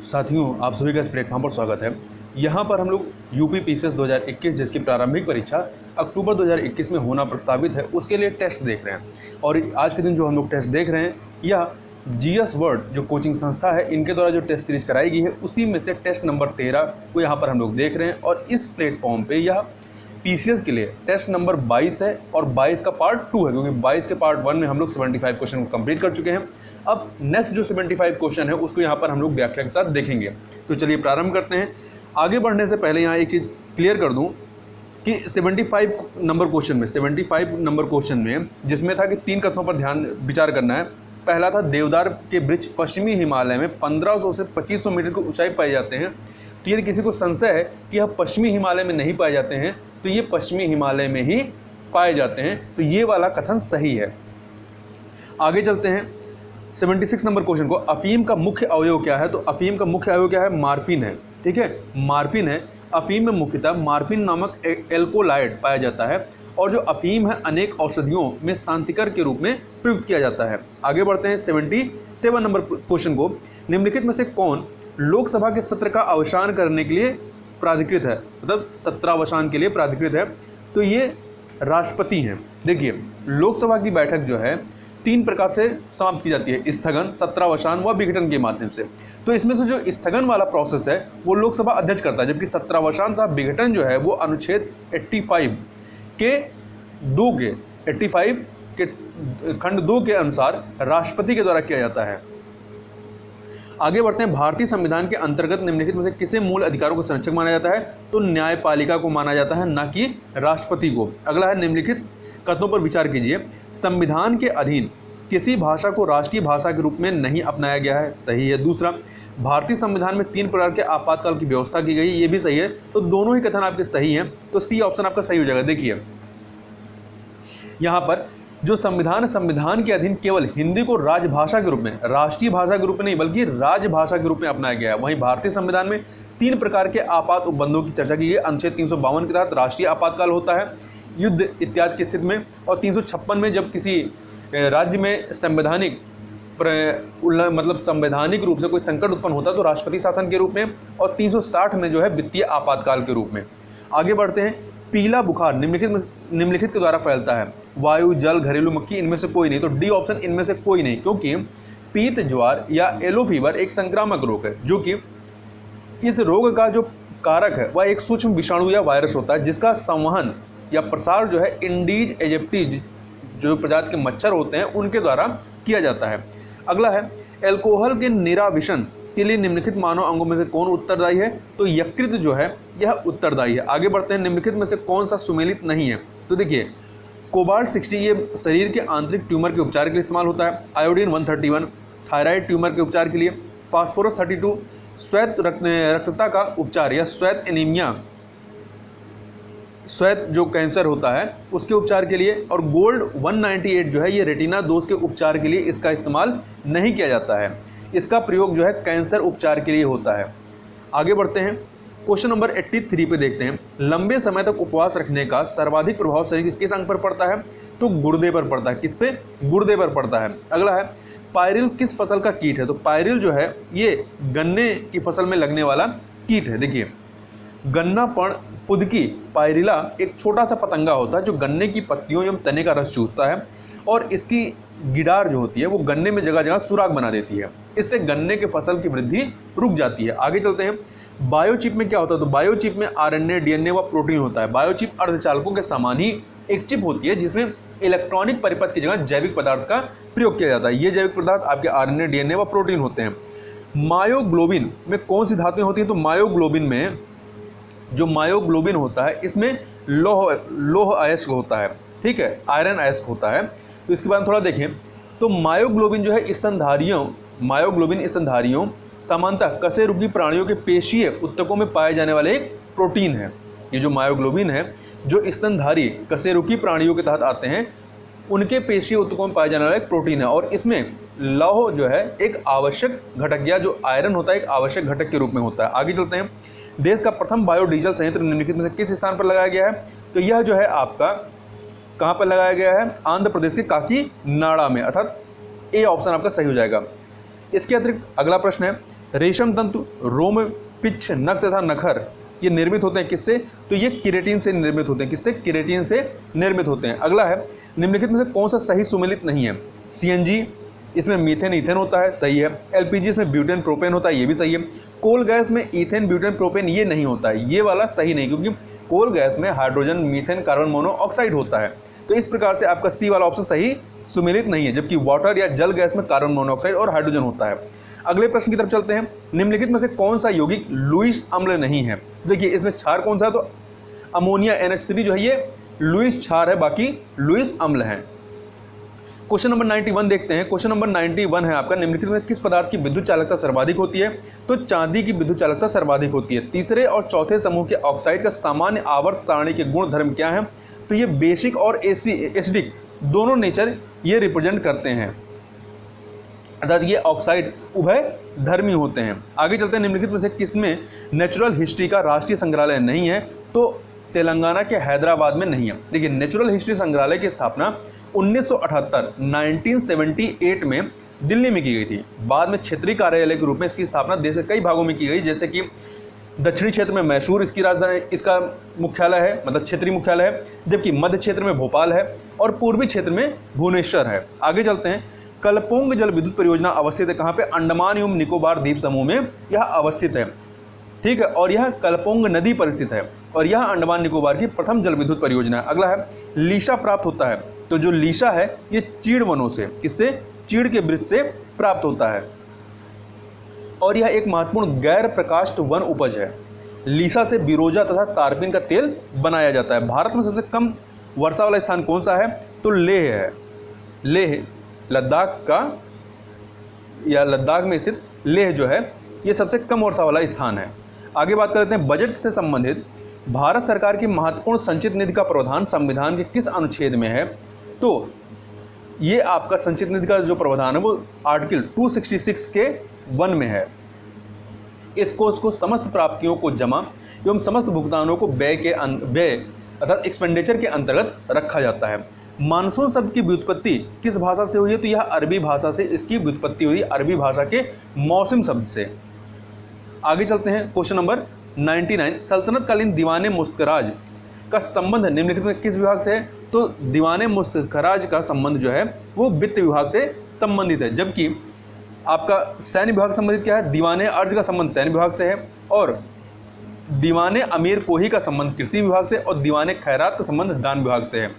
साथियों, आप सभी का इस प्लेटफॉर्म पर स्वागत है। यहाँ पर हम लोग यूपी पीसीएस 2021 जिसकी प्रारंभिक परीक्षा अक्टूबर 2021 में होना प्रस्तावित है, उसके लिए टेस्ट देख रहे हैं। और आज के दिन जो हम लोग टेस्ट देख रहे हैं, यह जीएस वर्ल्ड जो कोचिंग संस्था है, इनके द्वारा जो टेस्ट सीरीज कराई गई है, उसी में से टेस्ट नंबर 13 को यहाँ पर हम लोग देख रहे हैं। और इस प्लेटफॉर्म पर यह पीसीएस के लिए टेस्ट नंबर 22 है और 22 का पार्ट 2 है, क्योंकि 22 के पार्ट 1 में हम लोग 75 क्वेश्चन को कंप्लीट कर चुके हैं। अब नेक्स्ट जो 75 क्वेश्चन है उसको यहाँ पर हम लोग व्याख्या के साथ देखेंगे। तो चलिए प्रारंभ करते हैं। आगे बढ़ने से पहले यहाँ एक चीज़ क्लियर कर दूँ कि 75 नंबर क्वेश्चन में जिसमें था कि 3 कथनों पर ध्यान विचार करना है। पहला था देवदार के वृक्ष पश्चिमी हिमालय में 1500 से 2500 मीटर की ऊंचाई पाए जाते हैं। तो यदि किसी को संशय है कि यह पश्चिमी हिमालय में नहीं पाए जाते हैं, तो ये पश्चिमी हिमालय में ही पाए जाते हैं, तो ये वाला कथन सही है। आगे चलते हैं 76 नंबर क्वेश्चन को। अफीम का मुख्य अवयव क्या है? तो अफीम का मुख्य अवयव क्या है? मार्फिन है। ठीक है, मार्फिन है। अफीम में मुख्यतः मार्फिन नामक एल्कोलाइड पाया जाता है और जो अफीम है अनेक औषधियों में शांतिकर के रूप में प्रयुक्त किया जाता है। आगे बढ़ते हैं 77 नंबर क्वेश्चन को। निम्नलिखित में से कौन लोकसभा के सत्र का अवसान करने के लिए प्राधिकृत है? मतलब सत्रावसान के लिए प्राधिकृत है, तो ये राष्ट्रपति हैं। देखिए, लोकसभा की बैठक जो है 3 प्रकार से समाप्त की जाती है: स्थगन, सत्रावसान व विघटन के माध्यम से। तो इसमें से जो स्थगन वाला प्रोसेस है वो लोकसभा अध्यक्ष करता है, जबकि सत्रावसान तथा विघटन जो है वो अनुच्छेद 85 के खंड 2 के अनुसार राष्ट्रपति के द्वारा किया जाता है। आगे बढ़ते हैं। भारतीय संविधान के अंतर्गत निम्नलिखित में से किसे मूल अधिकारों का संरक्षक माना जाता है? तो न्यायपालिका को माना जाता है, ना कि राष्ट्रपति को। अगला है, निम्नलिखित कथनों पर विचार कीजिए। संविधान के अधीन किसी भाषा को राष्ट्रीय भाषा के रूप में नहीं अपनाया गया है, सही है। दूसरा, भारतीय संविधान में 3 प्रकार के आपातकाल की व्यवस्था की गई, ये भी सही है। तो दोनों ही कथन आपके सही हैं, तो सी ऑप्शन आपका सही हो जाएगा। देखिए, यहाँ पर जो संविधान के अधीन केवल हिंदी को राजभाषा के रूप में, राष्ट्रीय भाषा के रूप में नहीं बल्कि राजभाषा के रूप में अपनाया गया है। वहीं भारतीय संविधान में 3 प्रकार के आपात उपबंधों की चर्चा की गई। अनुच्छेद 352 के तहत राष्ट्रीय आपातकाल होता है युद्ध इत्यादि की स्थिति में, और 356 में जब किसी राज्य में संवैधानिक रूप से कोई संकट उत्पन्न होता है तो राष्ट्रपति शासन के रूप में, और 360 में जो है वित्तीय आपातकाल के रूप में। आगे बढ़ते हैं। पीला बुखार निम्नलिखित के द्वारा फैलता है? वायु, जल, घरेलू मक्खी, इनमें से कोई नहीं। तो डी ऑप्शन इनमें से कोई नहीं, क्योंकि पीत ज्वार या येलो फीवर एक संक्रामक रोग है, जो कि इस रोग का जो कारक है वह एक सूक्ष्म विषाणु या वायरस होता है, जिसका संवहन या प्रसार जो है इंडीज एजिप्टी जो प्रजाति के मच्छर होते हैं उनके द्वारा किया जाता है। अगला है, अल्कोहल के निराविशन के लिए निम्नलिखित मानव अंगों में से कौन उत्तरदायी है? तो यकृत जो है यह उत्तरदायी है। आगे बढ़ते हैं। निम्नलिखित में से कौन सा सुमेलित नहीं है? तो देखिए, कोबाल्ट 60 ये शरीर के आंतरिक ट्यूमर के उपचार के लिए इस्तेमाल होता है। आयोडीन 131 थायराइड ट्यूमर के उपचार के लिए। फास्फोरस 32 श्वेत रक्तता का उपचार या श्वेत एनीमिया, श्वेत जो कैंसर होता है उसके उपचार के लिए। और गोल्ड 198 जो है ये रेटिना दोष के उपचार के लिए इसका इस्तेमाल नहीं किया जाता है। इसका प्रयोग जो है कैंसर उपचार के लिए होता है। आगे बढ़ते हैं। क्वेश्चन नंबर 83 पे देखते हैं। लंबे समय तक उपवास रखने का सर्वाधिक प्रभाव शरीर के किस अंग पर पड़ता है? तो गुर्दे पर पड़ता है। किस पे? गुर्दे पर पड़ता है। अगला है, पायरिल किस फसल का कीट है? तो पायरिल जो है ये गन्ने की फसल में लगने वाला कीट है। देखिए, गन्ना पण फुदकी पायरिला एक छोटा सा पतंगा होता है जो गन्ने की पत्तियों एवं तने का रस चूसता है, और इसकी गिडार जो होती है वो गन्ने में जगह जगह सुराख बना देती है। इससे गन्ने के फसल की वृद्धि रुक जाती है। आगे चलते हैं। बायोचिप में क्या होता है? तो बायोचिप में आरएनए, डीएनए व प्रोटीन होता है। बायोचिप अर्धचालकों के समान ही एक चिप होती है जिसमें इलेक्ट्रॉनिक परिपथ की जगह जैविक पदार्थ का प्रयोग किया जाता है। ये जैविक पदार्थ आपके आरएनए, डीएनए व प्रोटीन होते हैं। मायोग्लोबिन में कौन सी धातुएं होती हैं? तो मायोग्लोबिन में जो मायोग्लोबिन होता है इसमें लोह अयस्क होता है। ठीक है, आयरन अयस्क होता है। तो इसके बाद थोड़ा देखें तो मायोग्लोबिन जो है स्तनधारियों सामान्यतः कशेरुकी प्राणियों के पेशीय ऊतकों में पाए जाने वाले एक प्रोटीन है। ये जो मायोग्लोबिन है जो स्तनधारी कशेरुकी प्राणियों के तहत आते हैं उनके पेशीय ऊतकों में पाए जाने वाला एक प्रोटीन है, और इसमें लौह जो है एक आवश्यक घटक, या जो आयरन होता है एक आवश्यक घटक के रूप में होता है। आगे चलते हैं। देश का प्रथम बायोडीजल संयंत्र निम्नलिखित में से किस स्थान पर लगाया गया है? तो यह जो है आपका कहाँ पर लगाया गया है? आंध्र प्रदेश के काकीनाडा में, अर्थात ए ऑप्शन आपका सही हो जाएगा। इसके अतिरिक्त अगला प्रश्न है, रेशम तंतु, रोम, पिच्छ, नख तथा नखर ये निर्मित होते हैं किससे? तो ये केराटिन से निर्मित होते हैं। किससे? केराटिन से निर्मित होते हैं। अगला है, निम्नलिखित में से कौन सा सही सुमेलित नहीं है? सीएनजी, इसमें मीथेन ईथेन होता है, सही है। एलपीजी, इसमें ब्यूटेन प्रोपेन होता है, ये भी सही है। कोल गैस में ईथेन ब्यूटेन प्रोपेन ये नहीं होता है, ये वाला सही नहीं, क्योंकि कोल गैस में हाइड्रोजन, मीथेन, कार्बन मोनोऑक्साइड होता है। तो इस प्रकार से आपका सी वाला ऑप्शन सही सुमेलित नहीं है, जबकि वाटर या जल गैस में कार्बन मोनोऑक्साइड और हाइड्रोजन होता है। अगले प्रश्न की तरफ चलते हैं। निम्नलिखित में से कौन सा यौगिक लुईस अम्ल नहीं है? देखिए इसमें क्षार कौन सा है? तो अमोनिया NH3 जो है ये लुईस क्षार है, बाकी लुईस अम्ल है। क्वेश्चन नंबर 91 देखते हैं। क्वेश्चन नंबर 91 है आपका, निम्नलिखित में किस पदार्थ की विद्युत चालकता सर्वाधिक होती है? तो चांदी की विद्युत चालकता सर्वाधिक होती है। तीसरे और चौथे समूह के ऑक्साइड का सामान्य आवर्त सारणी के गुण धर्म क्या है? तो ये बेसिक और एसिडिक दोनों नेचर ये रिप्रेजेंट करते हैं, अर्थात ये ऑक्साइड उभय धर्मी होते हैं। आगे चलते हैं। निम्नलिखित में से किसमें नेचुरल हिस्ट्री का राष्ट्रीय संग्रहालय नहीं है? तो तेलंगाना के हैदराबाद में नहीं है। देखिए नेचुरल हिस्ट्री संग्रहालय की स्थापना 1978 में दिल्ली में की गई थी। बाद में क्षेत्रीय कार्यालय के रूप में इसकी स्थापना देश के कई भागों में की गई, जैसे कि दक्षिणी क्षेत्र में मैसूर इसकी राजधानी, इसका मुख्यालय है, मतलब क्षेत्रीय मुख्यालय है, जबकि मध्य क्षेत्र में भोपाल है और पूर्वी क्षेत्र में भुवनेश्वर है। आगे चलते हैं। कलपोंग जल विद्युत परियोजना अवस्थित है कहाँ पे? अंडमान एवं निकोबार द्वीप समूह में यह अवस्थित है, ठीक है। और यह कलपोंग नदी पर स्थित है और यह अंडमान निकोबार की प्रथम जल विद्युत परियोजना है। अगला है, लीशा प्राप्त होता है। तो जो लीशा है ये चीड़ वनों से, किससे? चीड़ के वृक्ष से प्राप्त होता है और यह एक महत्वपूर्ण गैर प्रकाष्ठ वन उपज है। लीसा से बिरोजा तथा तारपीन का तेल बनाया जाता है। भारत में सबसे कम वर्षा वाला स्थान कौन सा है? तो लेह है। लेह लद्दाख का, या लद्दाख में स्थित लेह जो है ये सबसे कम वर्षा वाला स्थान है। आगे बात करते हैं बजट से संबंधित। भारत सरकार की महत्वपूर्ण संचित निधि का प्रावधान संविधान के किस अनुच्छेद में है? तो ये आपका संचित निधि का जो प्रावधान है वो आर्टिकल 266 के 1 में है। इस कोष को समस्त प्राप्तियों को जमा एवं समस्त भुगतानों को व्यय अर्थात एक्सपेंडिचर के अंतर्गत रखा जाता है। मानसून शब्द की व्युत्पत्ति किस भाषा से हुई है? तो यह अरबी भाषा से इसकी व्युत्पत्ति हुई, अरबी भाषा के मौसम शब्द से। आगे चलते हैं। क्वेश्चन नंबर 99, सल्तनत कालीन दीवाने मुस्तखराज का संबंध निम्नलिखित में किस विभाग से है? तो दीवाने मुस्तखराज का संबंध जो है वो वित्त विभाग से संबंधित है, जबकि आपका सैन्य विभाग संबंधित क्या है? दीवाने अर्ज का संबंध सैन्य विभाग से है और दीवाने अमीर पोही का संबंध कृषि विभाग से और दीवाने खैरात का संबंध दान विभाग से है।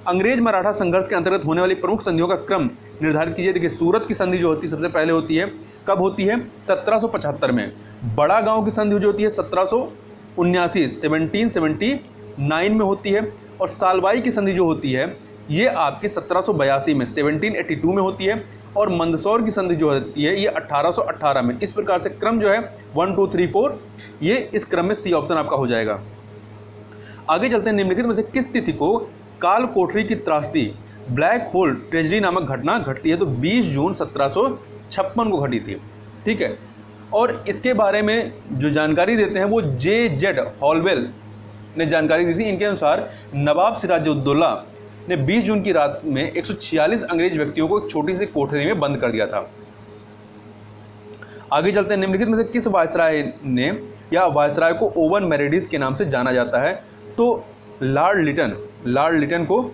अंग्रेज मराठा संघर्ष के अंतर्गत होने वाली प्रमुख संधियों का क्रम निर्धारित कीजिए। देखिए सूरत की संधि जो होती है सबसे पहले होती है, कब होती है? 1775 में। बड़ा गांव की संधि जो होती है 1779 में होती है और सालबाई की संधि जो होती है ये आपके 1782 में 1782 में होती है और मंदसौर की संधि जो होती है ये 1818 में। इस प्रकार से क्रम जो है 1 2 3 4 ये इस क्रम में सी ऑप्शन आपका हो जाएगा। आगे चलते हैं। निम्नलिखित में से किस तिथि को काल कोठरी की त्रासदी ब्लैक होल ट्रेजेडी नामक घटना घटती है? तो 20 जून 1756 को घटी थी, ठीक है। और इसके बारे में जो जानकारी देते हैं वो J.Z. हॉलवेल ने जानकारी दी थी। इनके अनुसार नवाब सिराजुद्दौला ने 20 जून की रात में 146 अंग्रेज व्यक्तियों को एक छोटी सी कोठरी में बंद कर दिया था। आगे चलते हैं। निम्नलिखित में से किस वायसराय ने या वायसराय को ओवन मेरेडिथ के नाम से जाना जाता है? तो लॉर्ड लिटन को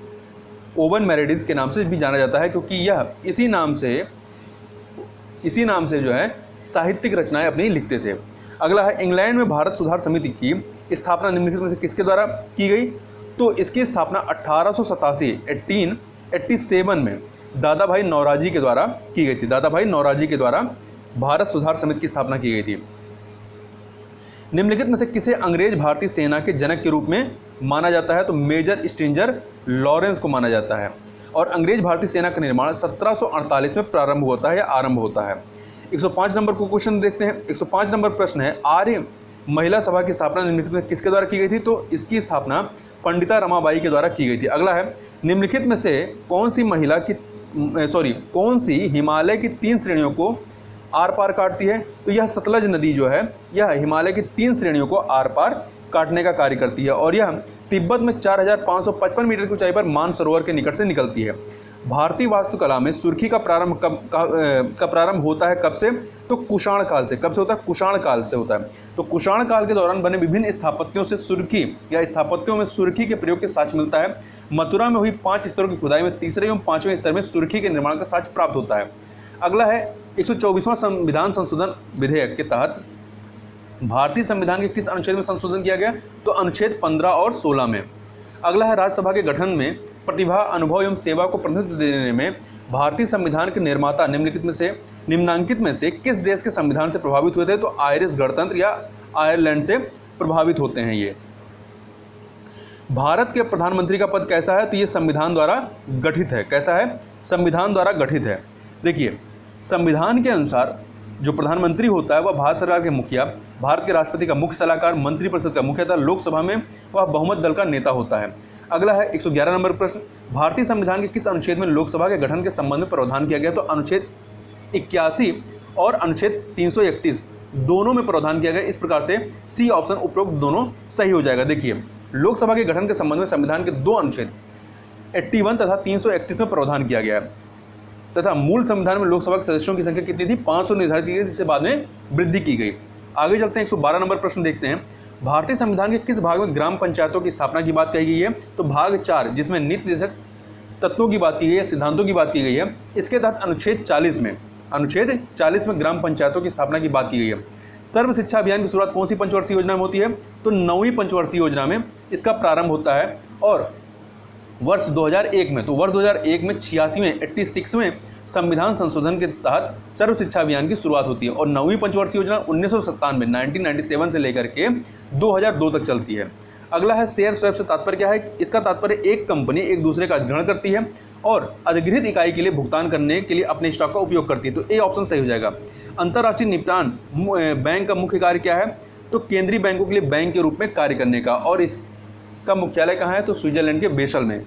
ओवन मेरेडिथ के नाम से भी जाना जाता है, क्योंकि यह इसी नाम से जो है साहित्यिक रचनाएं अपनी लिखते थे। अगला है, इंग्लैंड में भारत सुधार समिति की स्थापना निम्नलिखित में से किसके द्वारा की गई? तो इसकी स्थापना 1887 में दादा भाई नौरोजी के द्वारा की गई थी। दादा भाई नौरोजी के द्वारा भारत सुधार समिति की स्थापना की गई थी। निम्नलिखित में से किसे अंग्रेज भारतीय सेना के जनक के रूप में माना जाता है? तो मेजर स्ट्रेंजर लॉरेंस को माना जाता है। और अंग्रेज भारतीय सेना का निर्माण 1748 में प्रारंभ होता है या आरंभ होता है। 105 नंबर को क्वेश्चन देखते हैं। 105 नंबर प्रश्न है, आर्य महिला सभा की स्थापना निम्नलिखित में किसके द्वारा की गई थी? तो इसकी स्थापना पंडिता रमाबाई के द्वारा की गई थी। अगला है, निम्नलिखित में से कौन सी हिमालय की 3 श्रेणियों को आर पार काटती है? तो यह सतलज नदी जो है यह हिमालय की 3 श्रेणियों को आर पार काटने का कार्य करती है और यह तिब्बत में 4555 मीटर की ऊंचाई पर मानसरोवर के निकट से निकलती है। भारतीय वास्तुकला में सुर्खी का प्रारंभ का प्रारंभ होता है कब से? तो कुषाण काल से। कब से होता है? कुषाण काल से होता है। तो कुषाण काल के दौरान बने विभिन्न स्थापत्यों से सुर्खी या स्थापत्यों में सुर्खी के प्रयोग के साक्ष्य मिलता है। मथुरा में हुई 5 स्तरों की खुदाई में तीसरे एवं 5वें स्तर में सुर्खी के निर्माण का साक्ष्य प्राप्त होता है। अगला है 124वां संविधान संशोधन विधेयक के तहत भारतीय संविधान के किस अनुच्छेद में संशोधन किया गया? तो अनुच्छेद 15 और 16 में। अगला है राज्यसभा के गठन में प्रतिभा, अनुभव एवं सेवा को प्रतिनिधित्व देने में भारतीय संविधान के निर्माता निम्नांकित में से किस देश के संविधान से प्रभावित हुए थे? तो आयरिश गणतंत्र या आयरलैंड से प्रभावित होते हैं ये। भारत के प्रधानमंत्री का पद कैसा है? तो ये संविधान द्वारा गठित है। कैसा है? संविधान द्वारा गठित है। देखिए, संविधान के अनुसार जो प्रधानमंत्री होता है वह भारत सरकार के मुखिया, भारत के राष्ट्रपति का मुख्य सलाहकार, मंत्रिपरिषद का मुखिया तथा लोकसभा में वह बहुमत दल का नेता होता है। अगला है 111 नंबर प्रश्न, भारतीय संविधान के किस अनुच्छेद में लोकसभा के गठन के संबंध में प्रावधान किया गया? तो अनुच्छेद 81 और अनुच्छेद 331 दोनों में प्रावधान किया गया। इस प्रकार से सी ऑप्शन उपरोक्त दोनों सही हो जाएगा। देखिए, लोकसभा के गठन के संबंध में संविधान के 2 अनुच्छेद 81 तथा 331 में प्रावधान किया गया है तथा मूल संविधान में लोकसभा के सदस्यों की संख्या कितनी थी? 500 निर्धारित की गई, जिससे बाद में वृद्धि की गई। आगे चलते हैं, 112 नंबर प्रश्न देखते हैं। भारतीय संविधान के किस भाग में ग्राम पंचायतों की स्थापना की बात कही गई है? तो भाग 4, जिसमें नीति निर्देशक तत्वों की बात की गई है, सिद्धांतों की बात की गई है। इसके तहत अनुच्छेद 40 में ग्राम पंचायतों की स्थापना की बात की गई है। सर्व शिक्षा अभियान की शुरुआत कौन सी पंचवर्षीय योजना में होती है? तो 9वीं पंचवर्षीय योजना में इसका प्रारंभ होता है और वर्ष 2001 में, तो वर्ष 2001 में 86वें संविधान संशोधन के तहत सर्व शिक्षा अभियान की शुरुआत होती है और 9वीं पंचवर्षीय योजना 1997 से लेकर के 2002 तक चलती है। अगला है शेयर स्वैप से तात्पर्य क्या है? इसका तात्पर्य एक कंपनी एक दूसरे का अधिग्रहण करती है और अधिग्रहित इकाई के लिए भुगतान करने के लिए अपने स्टॉक का उपयोग करती है। तो ए ऑप्शन सही हो जाएगा। अंतर्राष्ट्रीय निपटान बैंक का मुख्य कार्य क्या है? तो केंद्रीय बैंकों के लिए बैंक के रूप में कार्य करने का, और इसका मुख्यालय कहाँ है? तो स्विट्जरलैंड के बेसल में।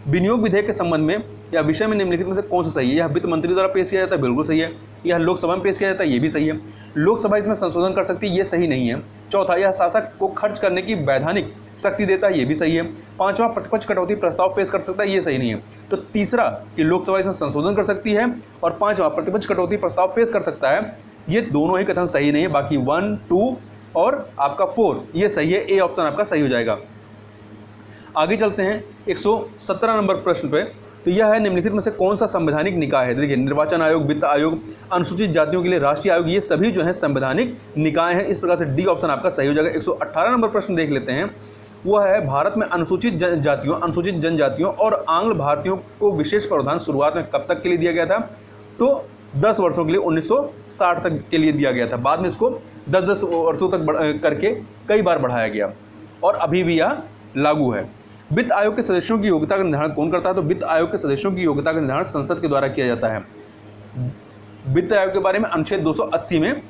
विनियोग विधेयक के संबंध में या विषय में निम्नलिखित में से कौन सा सही है? यह वित्त मंत्री द्वारा पेश किया जाता है, बिल्कुल सही है। यह लोकसभा में पेश किया जाता है, ये भी सही है। लोकसभा इसमें संशोधन कर सकती है, ये सही नहीं है। चौथा, यह शासक को खर्च करने की वैधानिक शक्ति देता है, ये भी सही है। पांचवा, प्रतिपक्ष कटौती प्रस्ताव पेश कर सकता है, ये सही नहीं है। तो तीसरा कि लोकसभा इसमें संशोधन कर सकती है और पांचवा प्रतिपक्ष कटौती प्रस्ताव पेश कर सकता है, ये दोनों ही कथन सही नहीं है। बाकी 1, 2 और आपका 4 ये सही है। ए ऑप्शन आपका सही हो जाएगा। आगे चलते हैं 117 नंबर प्रश्न पे। तो यह है निम्नलिखित में से कौन सा संवैधानिक निकाय है? देखिए, निर्वाचन आयोग, वित्त आयोग, अनुसूचित जातियों के लिए राष्ट्रीय आयोग, ये सभी जो है संवैधानिक निकाय हैं। इस प्रकार से डी ऑप्शन आपका सही हो जाएगा। 118 नंबर प्रश्न देख लेते हैं। वह है भारत में अनुसूचित जातियों, अनुसूचित जनजातियों और आंग्ल भारतीयों को विशेष प्रावधान शुरुआत में कब तक के लिए दिया गया था? तो 10 वर्षों के लिए 1960 तक के लिए दिया गया था। बाद में इसको 10-10 वर्षों तक करके कई बार बढ़ाया गया और अभी भी यह लागू है। वित्त आयोग के सदस्यों की योग्यता का निर्धारण कौन करता है? तो वित्त आयोग के सदस्यों की योग्यता का निर्धारण संसद के द्वारा किया जाता है। वित्त आयोग के बारे में अनुच्छेद 280 में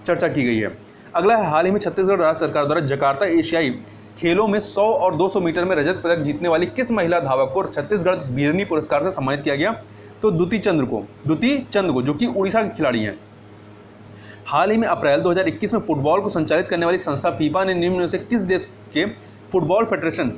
चर्चा की गई है। अगला है, हाल ही में छत्तीसगढ़ राज्य सरकार द्वारा जकार्ता एशियाई खेलों में 100 और 200 मीटर में रजत पदक जीतने वाली किस महिला धावक को छत्तीसगढ़ वीरनी पुरस्कार से सम्मानित किया गया? तो द्युति चंद को, जो कि उड़ीसा के खिलाड़ी हैं। हाल ही में अप्रैल 2021 में फुटबॉल को संचालित करने वाली संस्था फीफा ने निम्न में से किस देश के फुटबॉल फेडरेशन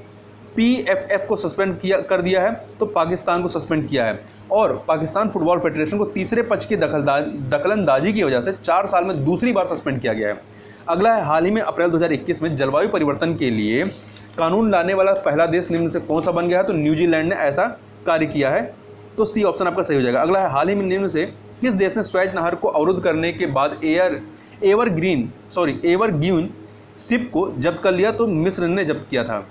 PFF को सस्पेंड कर दिया है? तो पाकिस्तान को सस्पेंड किया है और पाकिस्तान फुटबॉल फेडरेशन को तीसरे पक्ष की दखलंदाजी की वजह से 4 साल में दूसरी बार सस्पेंड किया गया है। अगला है, हाल ही में अप्रैल 2021 में जलवायु परिवर्तन के लिए कानून लाने वाला पहला देश निम्न से कौन सा बन गया है? तो न्यूजीलैंड ने ऐसा कार्य किया है। तो सी ऑप्शन आपका सही हो जाएगा। अगला है, हाल ही में निम्न से किस देश ने स्वेज नहर को अवरुद्ध करने के बाद एवरग्रीन शिप को जब्त कर लिया? तो मिस्र ने जब्त किया था।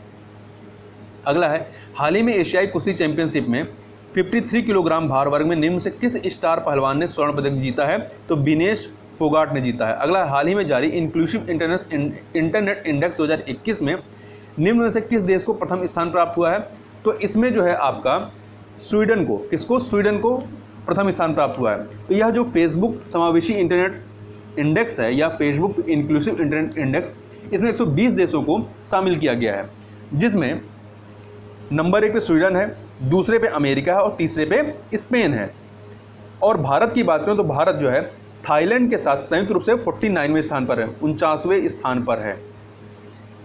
अगला है, हाल ही में एशियाई कुश्ती चैंपियनशिप में 53 किलोग्राम भार वर्ग में निम्न से किस स्टार पहलवान ने स्वर्ण पदक जीता है? तो विनेश फोगाट ने जीता है। अगला है, हाल ही में जारी इंक्लूसिव इंटरनेट इंडेक्स 2021 में निम्न में से किस देश को प्रथम स्थान प्राप्त हुआ है? तो इसमें जो है आपका स्वीडन को प्रथम स्थान प्राप्त हुआ है। तो यह जो फेसबुक समावेशी इंटरनेट इंडेक्स है या फेसबुक इंक्लूसिव इंटरनेट इंडेक्स, इसमें 120 देशों को शामिल किया गया है, जिसमें नंबर 1 पे स्वीडन है, दूसरे पे अमेरिका है और तीसरे पे स्पेन है। और भारत की बात करें तो भारत जो है थाईलैंड के साथ संयुक्त रूप से 49वें स्थान पर है, 49वें स्थान पर है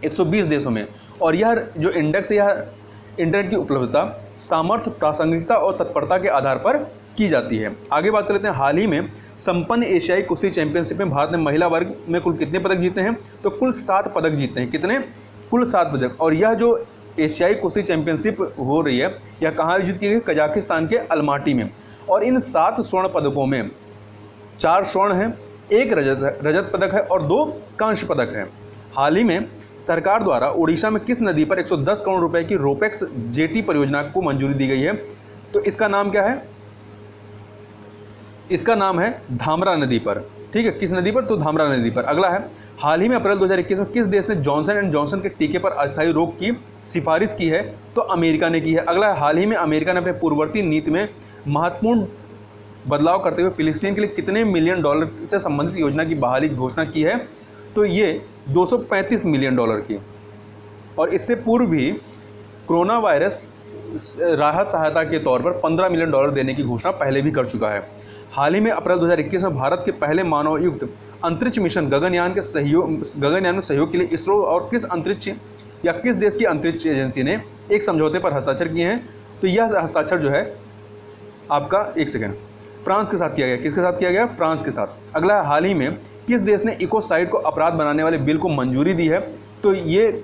120 देशों में। और यह जो इंडेक्स है यह इंटरनेट की उपलब्धता, सामर्थ्य, प्रासंगिकता और तत्परता के आधार पर की जाती है। आगे बात कर लेते हैं, हाल ही में संपन्न एशियाई कुश्ती चैंपियनशिप में भारत ने महिला वर्ग में कुल कितने पदक जीते हैं? तो कुल 7 पदक जीते हैं। कितने? कुल 7 पदक। और यह जो एशियाई कुश्ती चैंपियनशिप हो रही है, यह कहाँ आयोजित की गई? कजाकिस्तान के अलमाटी में। और इन 7 स्वर्ण पदकों में 4 स्वर्ण हैं, 1 रजत पदक है और 2 कांस्य पदक हैं। हाल ही में सरकार द्वारा ओडिशा में किस नदी पर 110 करोड़ रुपए की रोपेक्स जेटी परियोजना को मंजूरी दी गई है? तो इसका नाम क्या है? इसका नाम है धामरा नदी पर। ठीक है, किस नदी पर? तो धामरा नदी पर। अगला है, हाल ही में अप्रैल 2021 में किस देश ने जॉनसन एंड जॉनसन के टीके पर अस्थायी रोक की सिफारिश की है? तो अमेरिका ने की है। अगला है, हाल ही में अमेरिका ने अपने पूर्ववर्ती नीति में महत्वपूर्ण बदलाव करते हुए फिलिस्तीन के लिए कितने मिलियन डॉलर से संबंधित योजना की बहाली की घोषणा की है? तो ये 235 मिलियन डॉलर की। और इससे पूर्व भी कोरोना वायरस राहत सहायता के तौर पर 15 मिलियन डॉलर देने की घोषणा पहले भी कर चुका है। हाल ही में अप्रैल 2021 में भारत के पहले मानवयुक्त अंतरिक्ष मिशन गगनयान में सहयोग के लिए इसरो और किस अंतरिक्ष या किस देश की अंतरिक्ष एजेंसी ने एक समझौते पर हस्ताक्षर किए हैं? तो यह हस्ताक्षर जो है आपका, एक सेकेंड, फ्रांस के साथ किया गया। किसके साथ किया गया? फ्रांस के साथ। अगला है, हाल ही में किस देश ने इकोसाइड को अपराध बनाने वाले बिल को मंजूरी दी है? तो ये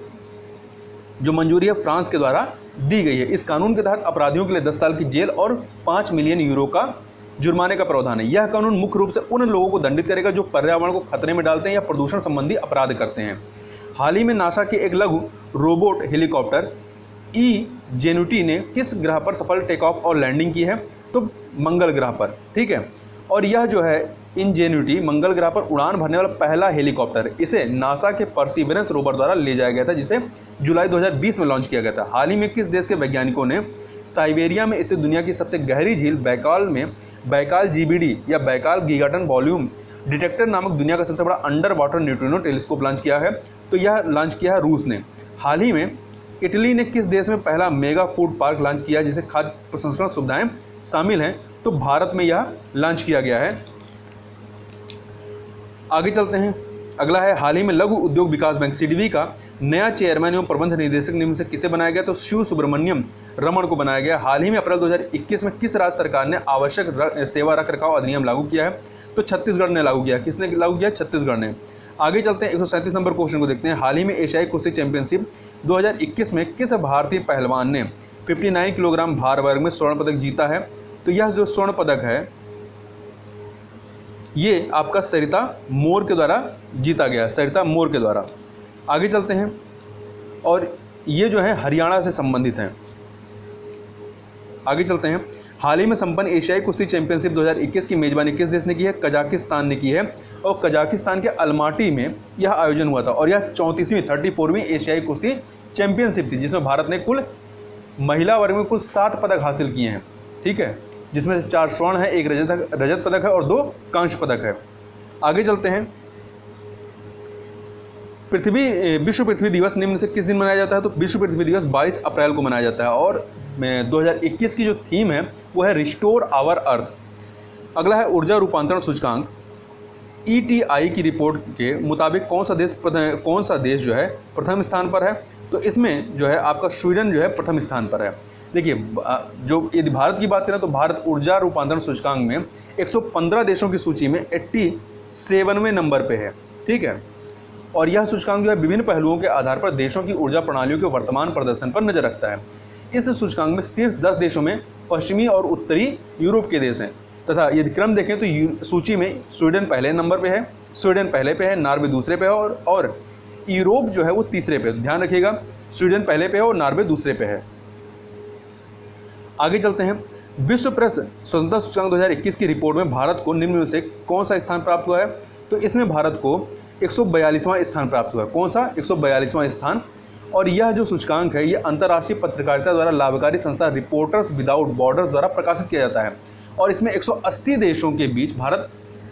जो मंजूरी है फ्रांस के द्वारा दी गई है। इस कानून के तहत अपराधियों के लिए 10 साल की जेल और 5 मिलियन यूरो का जुर्माने का प्रावधान है। यह कानून मुख्य रूप से उन लोगों को दंडित करेगा जो पर्यावरण को खतरे में डालते हैं या प्रदूषण संबंधी अपराध करते हैं। हाल ही में नासा के एक लघु रोबोट हेलीकॉप्टर इजेनुटी ने किस ग्रह पर सफल टेक ऑफ और लैंडिंग की है? तो मंगल ग्रह पर। ठीक है, और यह जो है इंजेन्यूटी मंगल ग्रह पर उड़ान भरने वाला पहला हेलीकॉप्टर है। इसे नासा के परसिवरेंस रोवर द्वारा ले जाया गया था, जिसे जुलाई 2020 में लॉन्च किया गया था। हाल ही में किस देश के वैज्ञानिकों ने साइबेरिया में स्थित दुनिया की सबसे गहरी झील बैकाल में बैकाल जीबीडी या बैकाल गीगाटन वॉल्यूम डिटेक्टर नामक दुनिया का सबसे बड़ा under water neutrino telescope launch किया है? तो यह लॉन्च किया है रूस ने। हाल ही में इटली ने किस देश में पहला मेगा फूड पार्क लॉन्च किया जिसे खाद्य प्रसंस्करण सुविधाएं शामिल हैं? तो भारत में यह लॉन्च किया गया है। आगे चलते हैं, अगला है, हाल ही में लघु उद्योग विकास बैंक सीडीबी का नया चेयरमैन एवं प्रबंध निदेशक निम्न से किसे बनाया गया? तो शिव सुब्रमण्यम रमन को बनाया गया। हाल ही में अप्रैल 2021 में किस राज्य सरकार ने आवश्यक सेवा रख रखाव अधिनियम लागू किया है? तो छत्तीसगढ़ ने लागू किया। किसने लागू किया? छत्तीसगढ़ ने। आगे चलते हैं, 137 नंबर क्वेश्चन को देखते हैं। हाल ही में एशियाई कुश्ती चैंपियनशिप 2021 में किस भारतीय पहलवान ने 59 किलोग्राम भार वर्ग में स्वर्ण पदक जीता है? तो यह जो स्वर्ण पदक है ये आपका सरिता मोर के द्वारा जीता गया, सरिता मोर के द्वारा। आगे चलते हैं, और ये जो है हरियाणा से संबंधित हैं। आगे चलते हैं, हाल ही में संपन्न एशियाई कुश्ती चैंपियनशिप 2021 की मेजबानी किस देश ने की है? कजाकिस्तान ने की है। और कजाकिस्तान के अलमाटी में यह आयोजन हुआ था और यह 34वीं एशियाई कुश्ती चैंपियनशिप थी, जिसमें भारत ने कुल महिला वर्ग में कुल 7 पदक हासिल किए हैं। ठीक है, जिसमें से 4 स्वर्ण है, 1 रजत पदक है और 2 कांस्य पदक है। आगे चलते हैं, विश्व पृथ्वी दिवस निम्न से किस दिन मनाया जाता है? तो विश्व पृथ्वी दिवस 22 अप्रैल को मनाया जाता है और 2021 की जो थीम है वो है रिस्टोर आवर अर्थ। अगला है, ऊर्जा रूपांतरण सूचकांक ETI की रिपोर्ट के मुताबिक कौन सा देश जो है प्रथम स्थान पर है? तो इसमें जो है आपका स्वीडन जो है प्रथम स्थान पर है। देखिए, जो यदि भारत की बात करें तो भारत ऊर्जा रूपांतरण सूचकांक में 115 देशों की सूची में 87वें नंबर पे है। ठीक है, और यह सूचकांक जो है विभिन्न पहलुओं के आधार पर देशों की ऊर्जा प्रणालियों के वर्तमान प्रदर्शन पर नजर रखता है। इस सूचकांक में शीर्ष 10 देशों में पश्चिमी और उत्तरी यूरोप के देश हैं, तथा यदि क्रम देखें तो सूची में स्वीडन पहले नंबर पे है, नॉर्वे दूसरे पे है और यूरोप जो है वो तीसरे पे। ध्यान रखिएगा, स्वीडन पहले पे है और नॉर्वे दूसरे पे है। आगे चलते हैं, विश्व प्रेस स्वतंत्रता सूचकांक 2021 की रिपोर्ट में भारत को निम्न में से कौन सा स्थान प्राप्त हुआ है? तो इसमें भारत को 142वां स्थान प्राप्त हुआ है। कौन सा? 142वां स्थान। और यह जो सूचकांक है ये अंतर्राष्ट्रीय पत्रकारिता द्वारा लाभकारी संस्था रिपोर्टर्स विदाउट बॉर्डर्स द्वारा प्रकाशित किया जाता है और इसमें 180 देशों के बीच भारत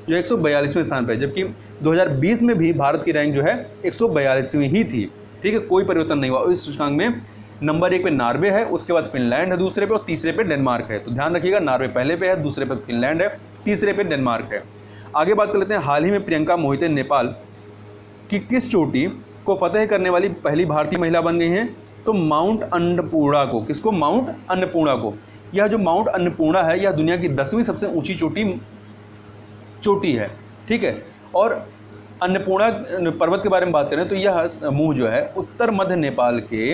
जो 142वें स्थान पर है, जबकि 2020 में भी भारत की रैंक जो है 142वीं ही थी। ठीक है, कोई परिवर्तन नहीं हुआ। इस सूचकांक में नंबर 1 पे नॉर्वे है, उसके बाद फिनलैंड है दूसरे पे और तीसरे पे डेनमार्क है। तो ध्यान रखिएगा, नॉर्वे पहले पे है, दूसरे पे फिनलैंड है, तीसरे पे डेनमार्क है। आगे बात कर लेते हैं, हाल ही में प्रियंका मोहिते नेपाल की किस चोटी को फतेह करने वाली पहली भारतीय महिला बन गई हैं? तो माउंट अन्नपूर्णा को, किसको? माउंट अन्नपूर्णा को। यह जो माउंट अन्नपूर्णा है यह दुनिया की 10वीं सबसे ऊंची चोटी है, ठीक है। और अन्नपूर्णा पर्वत के बारे में बात करें तो यह समूह जो है उत्तर मध्य नेपाल के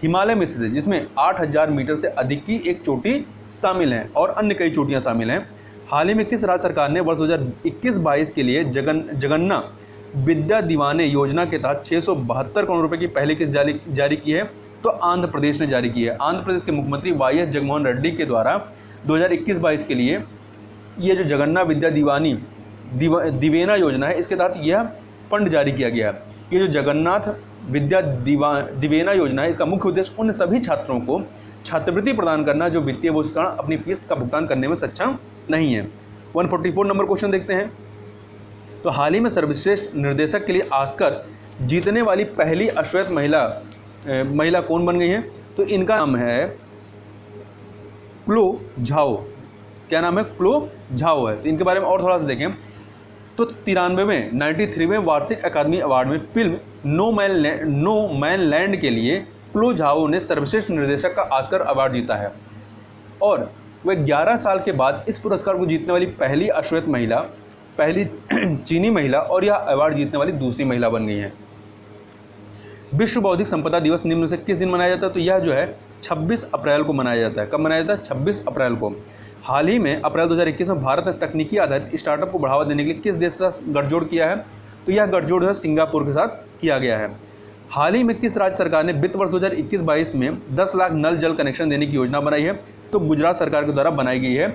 हिमालय में स्थित है, जिसमें 8000 मीटर से अधिक की एक चोटी शामिल है और अन्य कई चोटियां शामिल हैं। हाल ही में किस राज्य सरकार ने वर्ष 2021-22 के लिए जगन्ना विद्या दीवाने योजना के तहत 672 करोड़ रुपए की पहली किस्त जारी की है? तो आंध्र प्रदेश ने जारी की है। आंध्र प्रदेश के मुख्यमंत्री वाईएस जगनमोहन रेड्डी के द्वारा 2021-22 के लिए ये जो जगन्ना विद्या दिवेना योजना है, इसके तहत यह फंड जारी किया गया है। ये जो जगन्नाथ विद्या दिवेना योजना है, इसका मुख्य उद्देश्य उन सभी छात्रों को छात्रवृत्ति प्रदान करना जो वित्तीय बोझ के कारण अपनी फीस का भुगतान करने में सक्षम नहीं है। 144 नंबर क्वेश्चन देखते हैं। तो हाल ही में सर्वश्रेष्ठ निर्देशक के लिए ऑस्कर जीतने वाली पहली अश्वेत महिला कौन बन गई है? तो इनका नाम है क्लो झाओ। क्या नाम है? क्लो झाओ है। तो इनके बारे में और थोड़ा सा देखें तो 93वें वार्षिक अकादमी अवार्ड में फिल्म नो मैन लैंड के लिए क्लो झाओ ने सर्वश्रेष्ठ निर्देशक का ऑस्कर अवार्ड जीता है और वह 11 साल के बाद इस पुरस्कार को जीतने वाली पहली अश्वेत महिला, पहली चीनी महिला और यह अवार्ड जीतने वाली दूसरी महिला बन गई हैं। विश्व बौद्धिक संपदा दिवस निम्न में से किस दिन मनाया जाता है? तो यह जो है 26 अप्रैल को मनाया जाता है। कब मनाया जाता है? 26 अप्रैल को। हाल ही में अप्रैल 2021 में भारत ने तकनीकी आधारित स्टार्टअप को बढ़ावा देने के लिए किस देश के साथ गठजोड़ किया है? तो यह गठजोड़ जो है सिंगापुर के साथ किया गया है। हाल ही में किस राज्य सरकार ने वित्त वर्ष 2021-22 में 10 लाख नल जल कनेक्शन देने की योजना बनाई है? तो गुजरात सरकार के द्वारा बनाई गई है,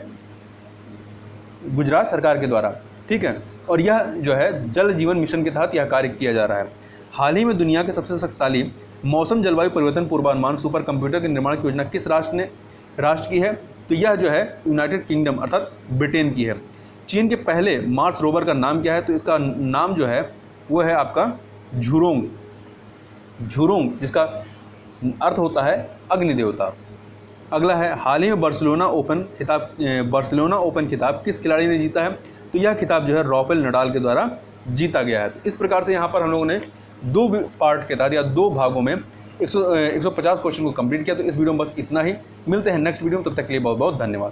गुजरात सरकार के द्वारा, ठीक है। और यह जो है जल जीवन मिशन के तहत यह कार्य किया जा रहा है। हाल ही में दुनिया के सबसे शक्तिशाली मौसम जलवायु परिवर्तन पूर्वानुमान सुपर कंप्यूटर के निर्माण की योजना किस राष्ट्र की है? तो यह जो है यूनाइटेड किंगडम अर्थात ब्रिटेन की है। चीन के पहले मार्स रोवर का नाम क्या है? तो इसका नाम जो है वो है आपका झुरोंग, जिसका अर्थ होता है अग्नि देवता। अगला है हाल ही में बार्सिलोना ओपन खिताब किस खिलाड़ी ने जीता है? तो यह खिताब जो है राफेल नडाल के द्वारा जीता गया है। तो इस प्रकार से यहाँ पर हम लोगों ने 2 पार्ट के तहत या 2 भागों में 150 क्वेश्चन को कंप्लीट किया। तो इस वीडियो में बस इतना ही। मिलते हैं नेक्स्ट वीडियो में, तब तक के लिए बहुत बहुत धन्यवाद।